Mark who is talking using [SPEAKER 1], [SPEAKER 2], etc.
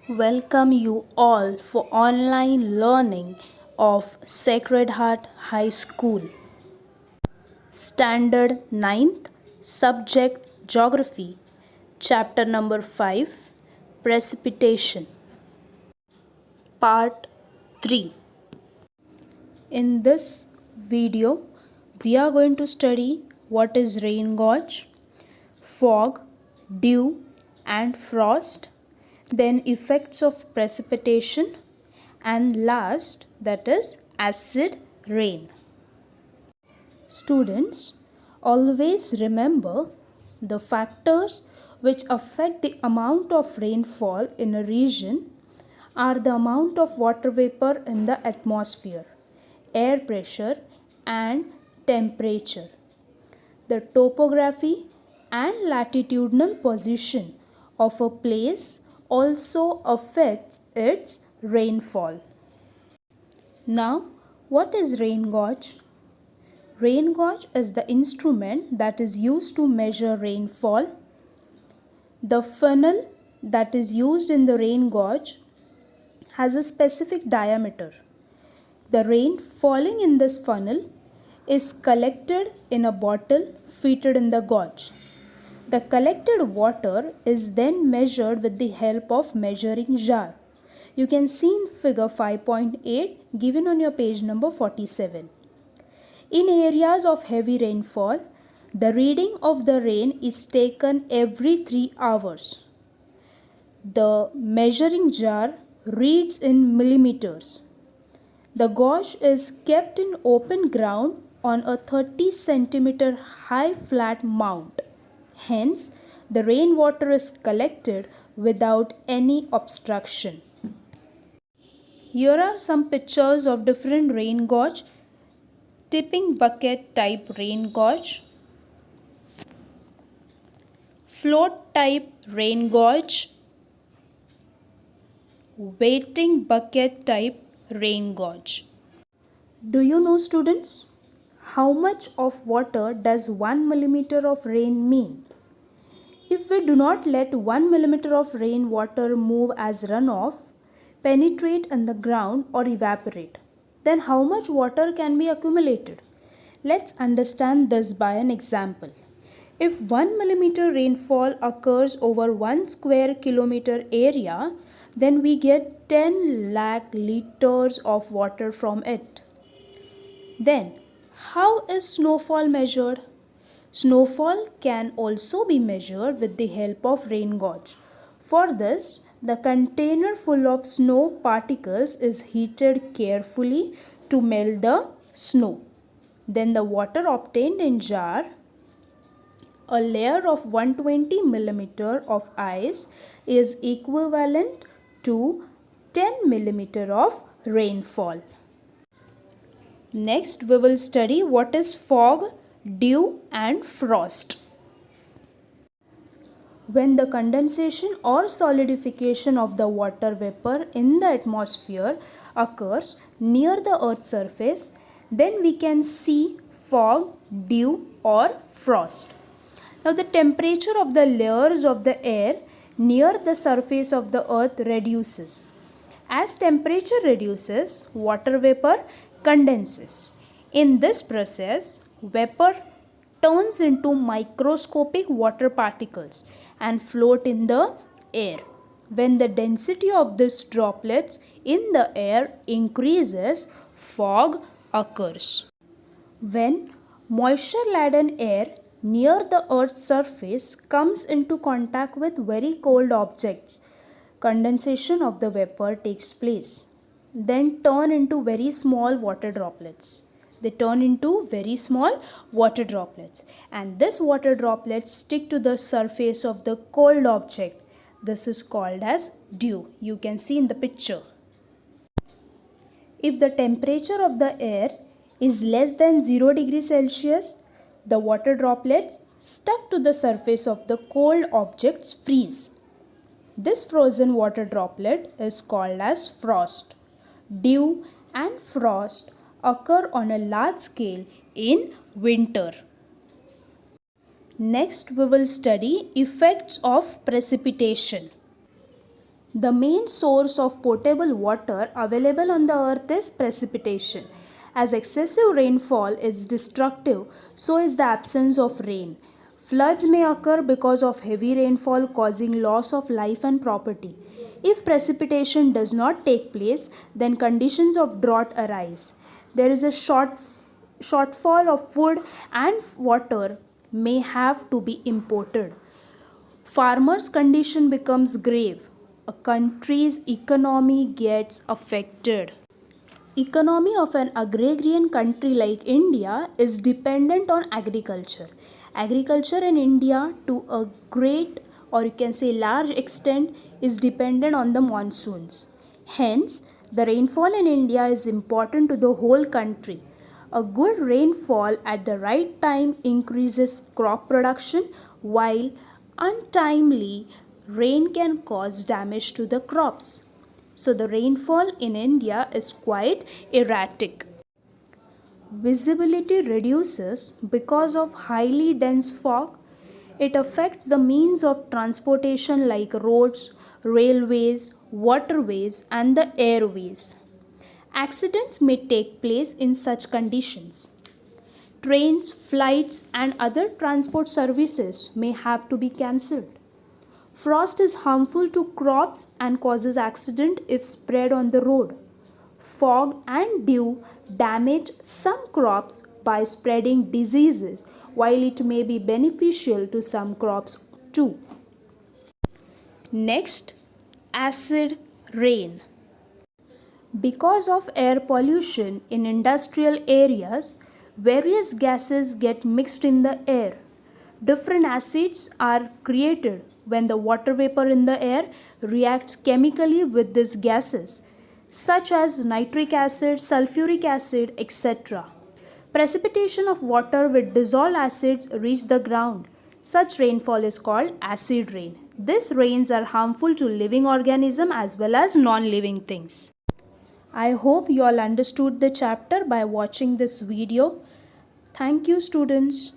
[SPEAKER 1] Welcome you all for online learning of Sacred Heart High School. Standard 9th, Subject Geography, Chapter number 5, Precipitation. Part 3. In this video, we are going to study what is rain gauge, fog, dew and frost, then effects of precipitation, and last, that is acid rain. Students, always remember the factors which affect the amount of rainfall in a region are the amount of water vapor in the atmosphere, air pressure and temperature. The topography and latitudinal position of a place also affects its rainfall. Now, what is rain gauge? Rain gauge is the instrument that is used to measure rainfall. The funnel that is used in the rain gauge has a specific diameter. The rain falling in this funnel is collected in a bottle fitted in the gauge. The collected water is then measured with the help of measuring jar. You can see in figure 5.8 given on your page number 47. In areas of heavy rainfall, the reading of the rain is taken every 3 hours. The measuring jar reads in millimeters. The gauge is kept in open ground on a 30 centimeter high flat mount. Hence, the rainwater is collected without any obstruction. Here are some pictures of different rain gauge. Tipping bucket type rain gauge, float type rain gauge, waiting bucket type rain gauge. Do you know, students, how much of water does 1 millimeter of rain mean? If we do not let 1 millimeter of rain water move as runoff, penetrate in the ground or evaporate, then how much water can be accumulated? Let's understand this by an example. If 1 millimeter rainfall occurs over 1 square kilometer area, then we get 10 lakh liters of water from it. Then, how is snowfall measured? Snowfall can also be measured with the help of rain gauge. For this, the container full of snow particles is heated carefully to melt the snow. Then the water obtained in jar, a layer of 120 millimeter of ice is equivalent to 10 millimeter of rainfall. Next, we will study what is fog, dew and frost. When the condensation or solidification of the water vapor in the atmosphere occurs near the earth's surface, then we can see fog, dew or frost. Now the temperature of the layers of the air near the surface of the earth reduces. As temperature reduces, water vapor condenses. In this process, vapor turns into microscopic water particles and float in the air. When the density of these droplets in the air increases, fog occurs. When moisture-laden air near the earth's surface comes into contact with very cold objects, condensation of the vapor takes place. Then turn into very small water droplets. They turn into very small water droplets, and this water droplets stick to the surface of the cold object. This is called as dew. You can see in the picture. If the temperature of the air is less than 0 degrees Celsius, the water droplets stuck to the surface of the cold objects freeze. This frozen water droplet is called as frost. Dew and frost occur on a large scale in winter. Next, we will study effects of precipitation. The main source of potable water available on the earth is precipitation. As excessive rainfall is destructive, so is the absence of rain. Floods may occur because of heavy rainfall causing loss of life and property. If precipitation does not take place, then conditions of drought arise. There is a shortfall of food and water may have to be imported. Farmers' condition becomes grave. A country's economy gets affected. Economy of an agrarian country like India is dependent on agriculture. Agriculture in India to a great or you can say large extent is dependent on the monsoons. Hence, the rainfall in India is important to the whole country. A good rainfall at the right time increases crop production while untimely rain can cause damage to the crops. So the rainfall in India is quite erratic. Visibility reduces because of highly dense fog. It affects the means of transportation like roads, railways, waterways, and the airways. Accidents may take place in such conditions. Trains, flights, and other transport services may have to be cancelled. Frost is harmful to crops and causes accident if spread on the road. Fog and dew damage some crops by spreading diseases, while it may be beneficial to some crops too. Next, acid rain. Because of air pollution in industrial areas, various gases get mixed in the air. Different acids are created when the water vapor in the air reacts chemically with these gases, such as nitric acid, sulfuric acid, etc. Precipitation of water with dissolved acids reach the ground. Such rainfall is called acid rain. These rains are harmful to living organisms as well as non-living things. I hope you all understood the chapter by watching this video. Thank you, students.